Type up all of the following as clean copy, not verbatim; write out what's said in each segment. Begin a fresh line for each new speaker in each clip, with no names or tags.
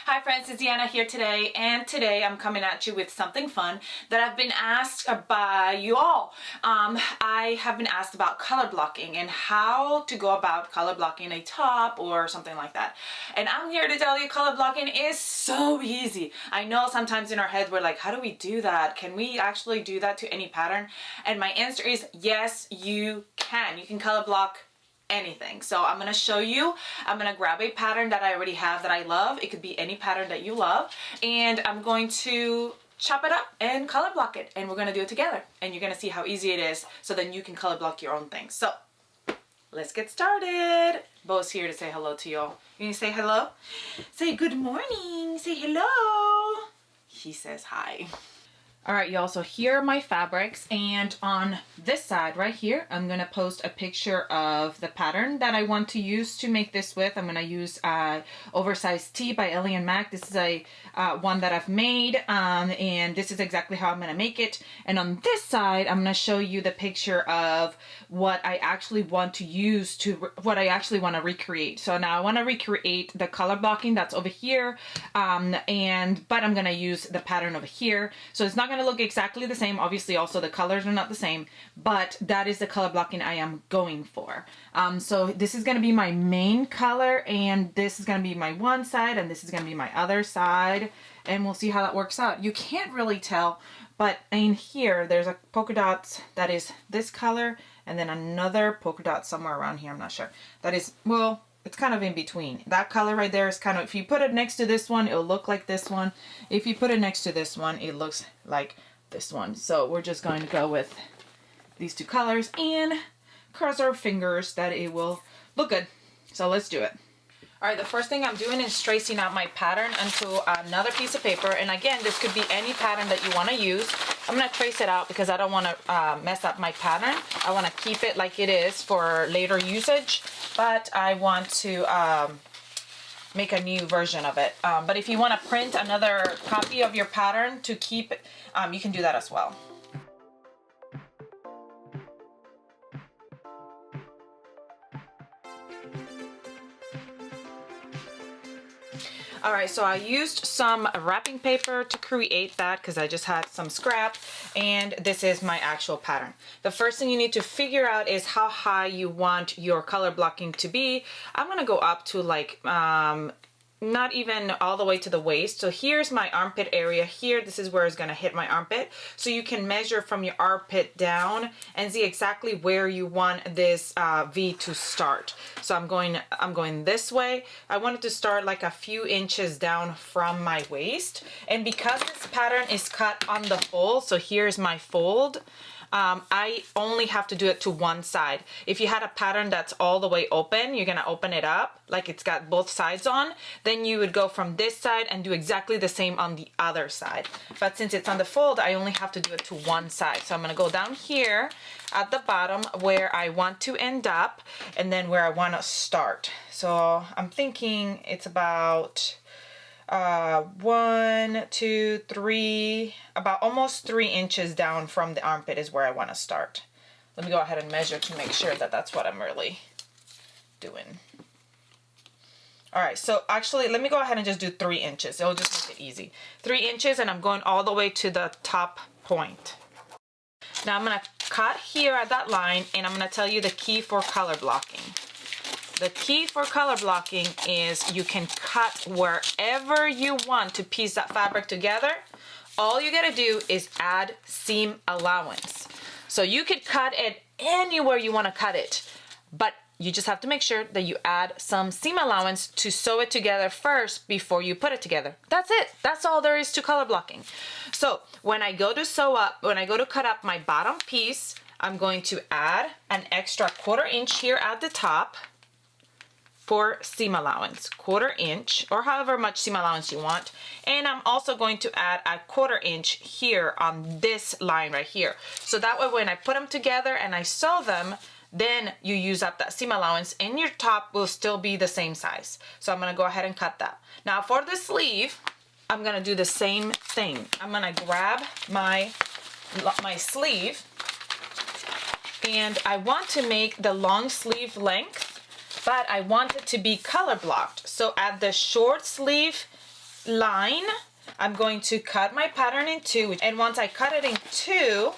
Hi friends, it's Deanna here today, and today I'm coming at you with something fun that I've been asked by you all. I have been asked about color blocking and how to go about color blocking a top or something like that. And I'm here to tell you color blocking is so easy. I know sometimes in our head we're like, how do we do that? Can we actually do that to any pattern? And my answer is yes, you can. You can color block anything. So I'm going to show you. I'm going to grab a pattern that I already have that I love. It could be any pattern that you love, and I'm going to chop it up and color block it, and we're going to do it together, and you're going to see how easy it is, so then you can color block your own things. So let's get started. Bo's here to say hello to y'all. You can say hello? Say good morning. Say hello. He says hi. All right, y'all, so here are my fabrics, and on this side right here, I'm going to post a picture of the pattern that I want to use to make this with. I'm going to use Oversized Tee by Ellie and Mac. This is a one that I've made, and this is exactly how I'm going to make it. And on this side, I'm going to show you the picture of what I actually want to use to, what I actually want to recreate. So now I want to recreate the color blocking that's over here, but I'm going to use the pattern over here. So it's not going to look exactly the same. Obviously also the colors are not the same, but that is the color blocking I am going for. So this is going to be my main color, and this is going to be my one side, and this is going to be my other side, and we'll see how that works out. You can't really tell, but in here there's a polka dots that is this color, and then another polka dot somewhere around here, I'm not sure. That is, well, it's kind of in between. That color right there is kind of, if you put it next to this one, it'll look like this one. If you put it next to this one, it looks like this one. So we're just going to go with these two colors and cross our fingers that it will look good. So let's do it. All right, the first thing I'm doing is tracing out my pattern onto another piece of paper. And again, this could be any pattern that you want to use. I'm going to trace it out because I don't want to mess up my pattern. I want to keep it like it is for later usage, but I want to make a new version of it. But if you want to print another copy of your pattern to keep it, you can do that as well. All right, so I used some wrapping paper to create that because I just had some scrap, and this is my actual pattern. The first thing you need to figure out is how high you want your color blocking to be. I'm gonna go up to like not even all the way to the waist. So here's my armpit area here. This is where it's gonna hit my armpit. So you can measure from your armpit down and see exactly where you want this V to start. So I'm going this way. I wanted to start like a few inches down from my waist. And because this pattern is cut on the fold, so here's my fold, I only have to do it to one side. If you had a pattern that's all the way open, you're gonna open it up like it's got both sides on, then you would go from this side and do exactly the same on the other side. But since it's on the fold, I only have to do it to one side. So I'm gonna go down here at the bottom where I want to end up, and then where I want to start. So I'm thinking it's about 1, 2, 3, about almost 3 inches down from the armpit is where I want to start. Let me go ahead and measure to make sure that that's what I'm really doing. All right, so actually let me go ahead and just do 3 inches. It'll just make it easy. 3 inches, and I'm going all the way to the top point. Now I'm going to cut here at that line, and I'm going to tell you the key for color blocking. The key for color blocking is you can cut wherever you want to piece that fabric together. All you gotta do is add seam allowance. So you could cut it anywhere you want to cut it, but you just have to make sure that you add some seam allowance to sew it together first before you put it together. That's it. That's all there is to color blocking. So when I go to cut up my bottom piece, I'm going to add an extra 1/4 inch here at the top for seam allowance, 1/4 inch, or however much seam allowance you want. And I'm also going to add a 1/4 inch here on this line right here. So that way when I put them together and I sew them, then you use up that seam allowance and your top will still be the same size. So I'm gonna go ahead and cut that. Now for the sleeve, I'm gonna do the same thing. I'm gonna grab my sleeve, and I want to make the long sleeve length, but I want it to be color blocked. So at the short sleeve line, I'm going to cut my pattern in two, and once I cut it in two,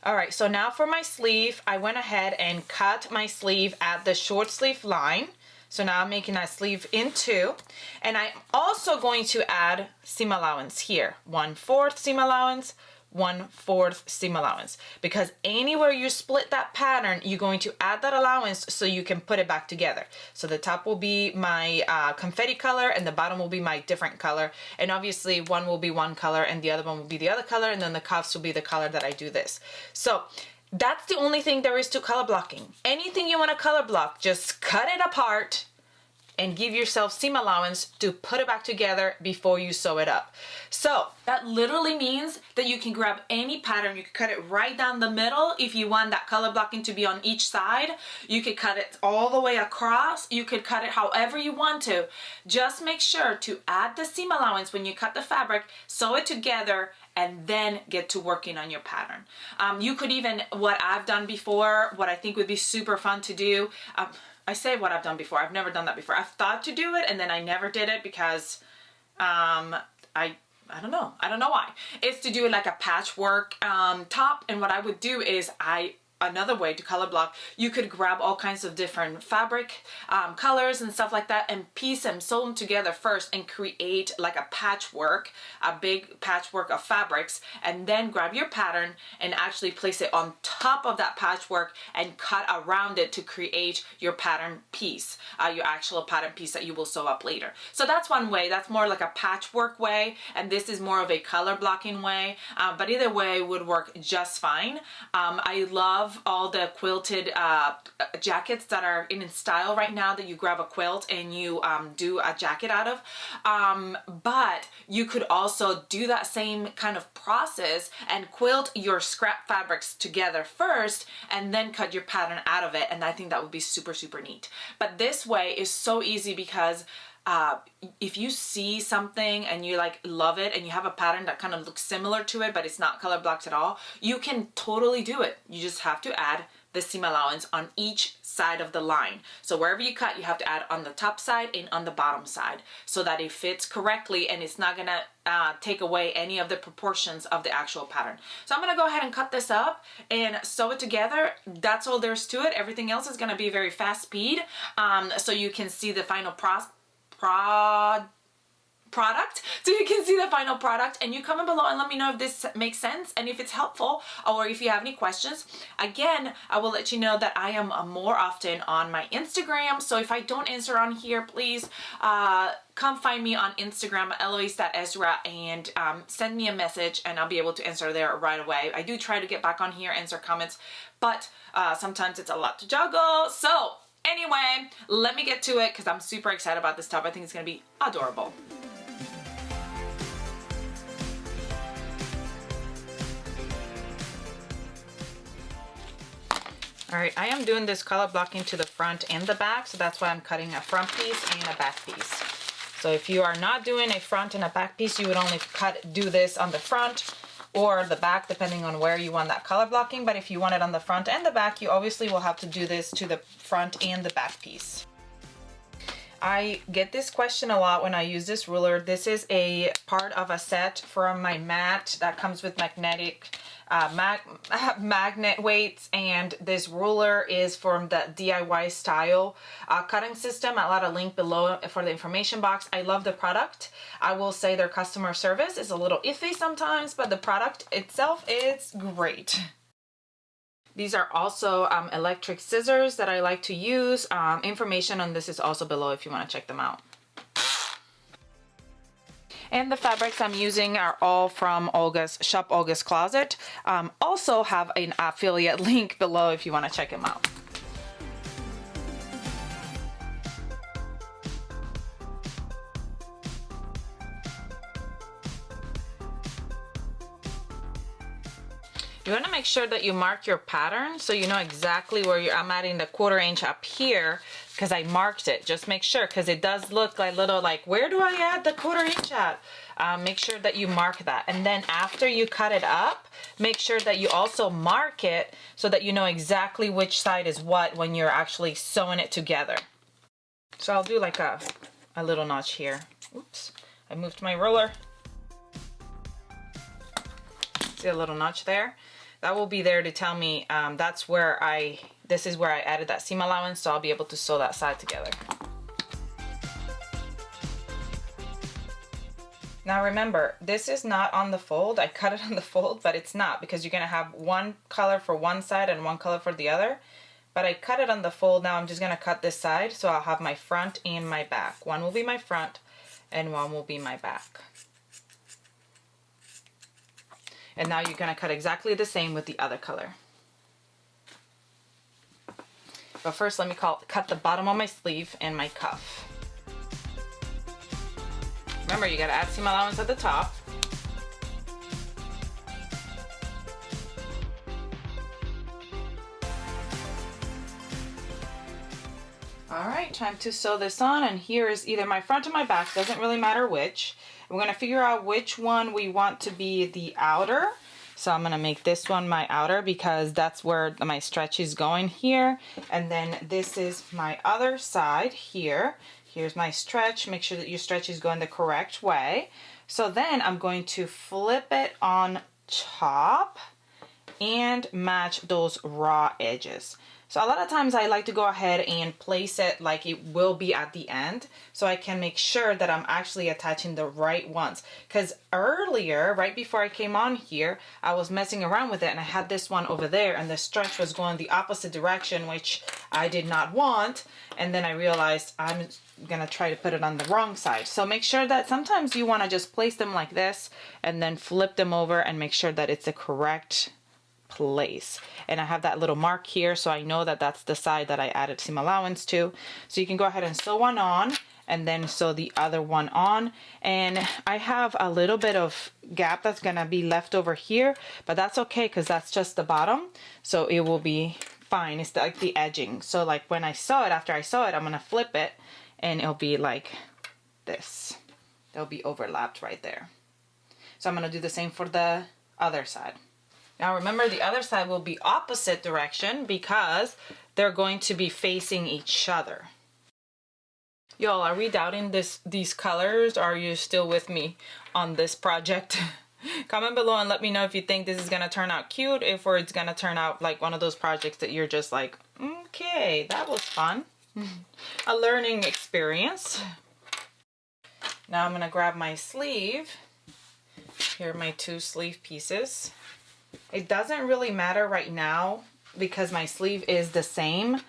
all right, so now for my sleeve, I went ahead and cut my sleeve at the short sleeve line. So now I'm making that sleeve in two, and I'm also going to add seam allowance here, 1/4 seam allowance, 1/4 seam allowance, because anywhere you split that pattern, you're going to add that allowance so you can put it back together. So the top will be my confetti color, and the bottom will be my different color, and obviously one will be one color and the other one will be the other color, and then the cuffs will be the color that I do this. So that's the only thing there is to color blocking. Anything you want to color block, just cut it apart and give yourself seam allowance to put it back together before you sew it up. So that literally means that you can grab any pattern, you can cut it right down the middle if you want that color blocking to be on each side. You could cut it all the way across, you could cut it however you want to. Just make sure to add the seam allowance when you cut the fabric, sew it together, and then get to working on your pattern. You could even, what I've done before, what I think would be super fun to do, I say what I've done before. I've never done that before. I've thought to do it and then I never did it because I don't know. I don't know why. It's to do it like a patchwork top, and what I would do is another way to color block, you could grab all kinds of different fabric colors and stuff like that and piece them, sew them together first and create like a patchwork, a big patchwork of fabrics, and then grab your pattern and actually place it on top of that patchwork and cut around it to create your pattern piece, your actual pattern piece that you will sew up later. So that's one way. That's more like a patchwork way, and this is more of a color blocking way, but either way would work just fine. I love all the quilted jackets that are in style right now, that you grab a quilt and you do a jacket out of, but you could also do that same kind of process and quilt your scrap fabrics together first and then cut your pattern out of it, and I think that would be super neat. But this way is so easy because if you see something and you like love it and you have a pattern that kind of looks similar to it but it's not color blocked at all, you can totally do it. You just have to add the seam allowance on each side of the line. So wherever you cut, you have to add on the top side and on the bottom side so that it fits correctly and it's not gonna take away any of the proportions of the actual pattern. So I'm gonna go ahead and cut this up and sew it together. That's all there's to it. Everything else is gonna be very fast speed, so you can see the final product, so you can see the final product, and you comment below and let me know if this makes sense and if it's helpful, or if you have any questions. Again, I will let you know that I am more often on my Instagram, so if I don't answer on here, please come find me on Instagram, Ezra, and send me a message and I'll be able to answer there right away. I do try to get back on here, answer comments, but sometimes it's a lot to juggle. So anyway, let me get to it because I'm super excited about this top. I think it's going to be adorable. All right, I am doing this color blocking to the front and the back, so that's why I'm cutting a front piece and a back piece. So if you are not doing a front and a back piece, you would only do this on the front or the back, depending on where you want that color blocking. But if you want it on the front and the back, you obviously will have to do this to the front and the back piece. I get this question a lot when I use this ruler. This is a part of a set from my mat that comes with magnetic magnet weights, and this ruler is from the DIY style cutting system. I'll add a link below for the information box. I love the product. I will say their customer service is a little iffy sometimes, but the product itself is great. These are also electric scissors that I like to use. Information on this is also below if you want to check them out. And the fabrics I'm using are all from Shop Olga's Closet. Also have an affiliate link below if you want to check them out. You want to make sure that you mark your pattern so you know exactly where I'm adding the 1/4 inch up here because I marked it. Just make sure, because it does look like little like, where do I add the 1/4 inch at? Make sure that you mark that. And then after you cut it up, make sure that you also mark it so that you know exactly which side is what when you're actually sewing it together. So I'll do like a little notch here. Oops. I moved my ruler. See a little notch there? That will be there to tell me this is where I added that seam allowance, so I'll be able to sew that side together. Now remember, this is not on the fold. I cut it on the fold, but it's not, because you're gonna have one color for one side and one color for the other. But I cut it on the fold. Now I'm just gonna cut this side, so I'll have my front and my back. One will be my front and one will be my back. And now you're gonna cut exactly the same with the other color. But first let me cut the bottom of my sleeve and my cuff. Remember, you gotta add seam allowance at the top. All right, time to sew this on, and here is either my front or my back, doesn't really matter which. We're gonna figure out which one we want to be the outer. So I'm gonna make this one my outer because that's where my stretch is going here. And then this is my other side here. Here's my stretch. Make sure that your stretch is going the correct way. So then I'm going to flip it on top and match those raw edges. So a lot of times I like to go ahead and place it like it will be at the end, so I can make sure that I'm actually attaching the right ones. Because earlier, right before I came on here, I was messing around with it and I had this one over there and the stretch was going the opposite direction, which I did not want. And then I realized I'm gonna try to put it on the wrong side. So make sure that sometimes you wanna just place them like this and then flip them over and make sure that it's the correct place. And I have that little mark here, so I know that that's the side that I added seam allowance to. So you can go ahead and sew one on and then sew the other one on. And I have a little bit of gap that's gonna be left over here, but that's okay because that's just the bottom, so it will be fine. It's like the edging. So like when I sew it, after I sew it, I'm gonna flip it and it'll be like this. They'll be overlapped right there. So I'm gonna do the same for the other side. Now remember, the other side will be opposite direction because they're going to be facing each other. Y'all, are we doubting these colors? Or are you still with me on this project? Comment below and let me know if you think this is gonna turn out cute, or it's gonna turn out like one of those projects that you're just like, okay, that was fun. A learning experience. Now I'm gonna grab my sleeve. Here are my two sleeve pieces. It doesn't really matter right now because my sleeve is the same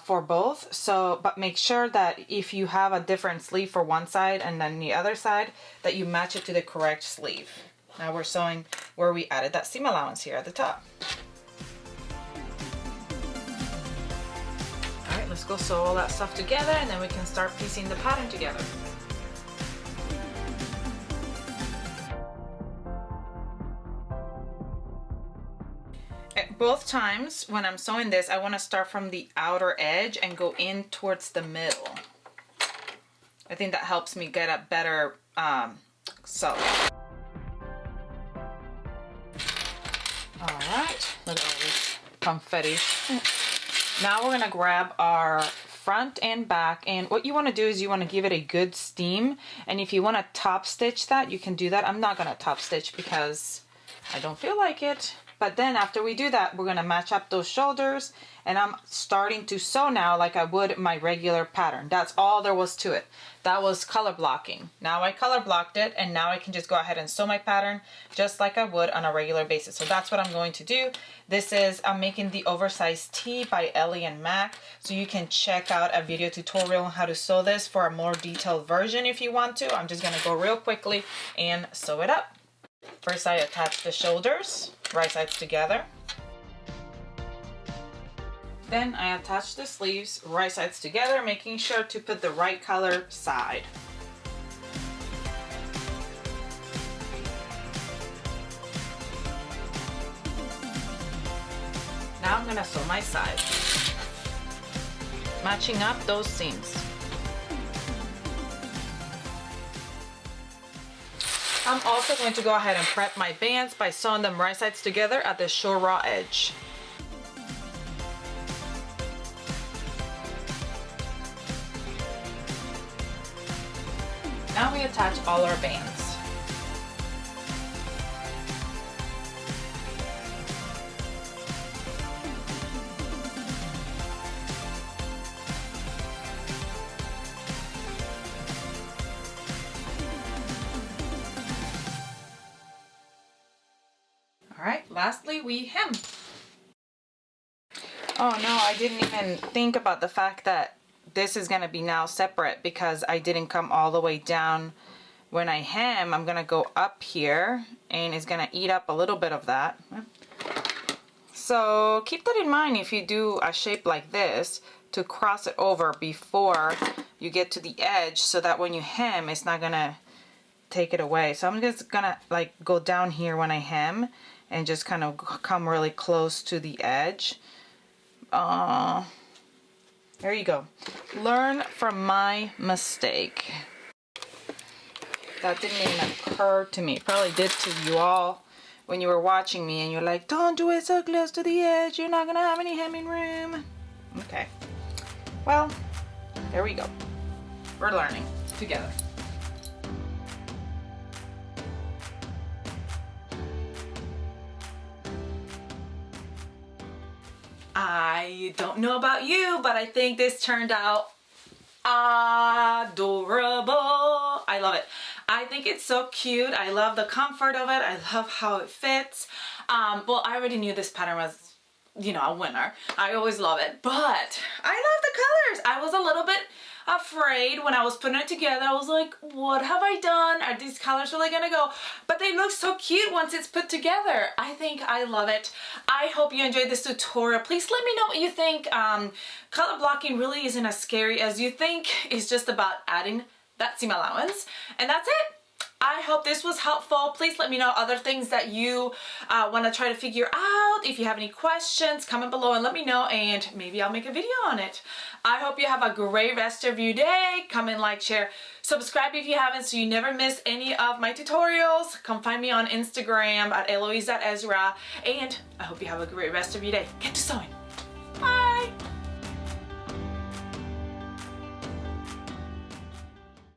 for both. So, but make sure that if you have a different sleeve for one side and then the other side, that you match it to the correct sleeve. Now we're sewing where we added that seam allowance here at the top. All right, let's go sew all that stuff together and then we can start piecing the pattern together. At both times when I'm sewing this, I want to start from the outer edge and go in towards the middle. I think that helps me get a better sew. All right, look at all this confetti. Now we're gonna grab our front and back, and what you want to do is you want to give it a good steam, and if you want to top stitch that, you can do that. I'm not gonna top stitch because I don't feel like it. But then after we do that, we're gonna match up those shoulders, and I'm starting to sew now like I would my regular pattern. That's all there was to it. That was color blocking. Now I color blocked it, and now I can just go ahead and sew my pattern just like I would on a regular basis. So that's what I'm going to do. This is, I'm making the oversized tee by Ellie and Mac. So you can check out a video tutorial on how to sew this for a more detailed version if you want to. I'm just gonna go real quickly and sew it up. First I attach the shoulders, right sides together. Then I attach the sleeves, right sides together, making sure to put the right color side. Now I'm gonna sew my side, matching up those seams. I'm also going to go ahead and prep my bands by sewing them right sides together at the short raw edge. Now we attach all our bands. All right, lastly we hem. Oh no, I didn't even think about the fact that this is gonna be now separate because I didn't come all the way down. When I hem, I'm gonna go up here and it's gonna eat up a little bit of that. So keep that in mind if you do a shape like this, to cross it over before you get to the edge so that when you hem, it's not gonna take it away. So I'm just gonna like go down here when I hem and just kind of come really close to the edge. There you go. Learn from my mistake. That didn't even occur to me. It probably did to you all when you were watching me and you're like, don't do it so close to the edge. You're not gonna have any hemming room. Okay. Well, there we go. We're learning together. I don't know about you, but I think this turned out adorable. I love it. I think it's so cute. I love the comfort of it. I love how it fits. Well, I already knew this pattern was, you know, a winner. I always love it, but I love the colors. I was a little bit afraid when I was putting it together. I was like, what have I done? Are these colors really gonna go? But they look so cute once it's put together. I think I love it. I hope you enjoyed this tutorial. Please let me know what you think. Color blocking really isn't as scary as you think. It's just about adding that seam allowance, and that's it. I hope this was helpful. Please let me know other things that you want to try to figure out. If you have any questions, comment below and let me know, and maybe I'll make a video on it. I hope you have a great rest of your day. Comment, like, share, subscribe if you haven't so you never miss any of my tutorials. Come find me on Instagram at allowance.ezra, and I hope you have a great rest of your day. Get to sewing.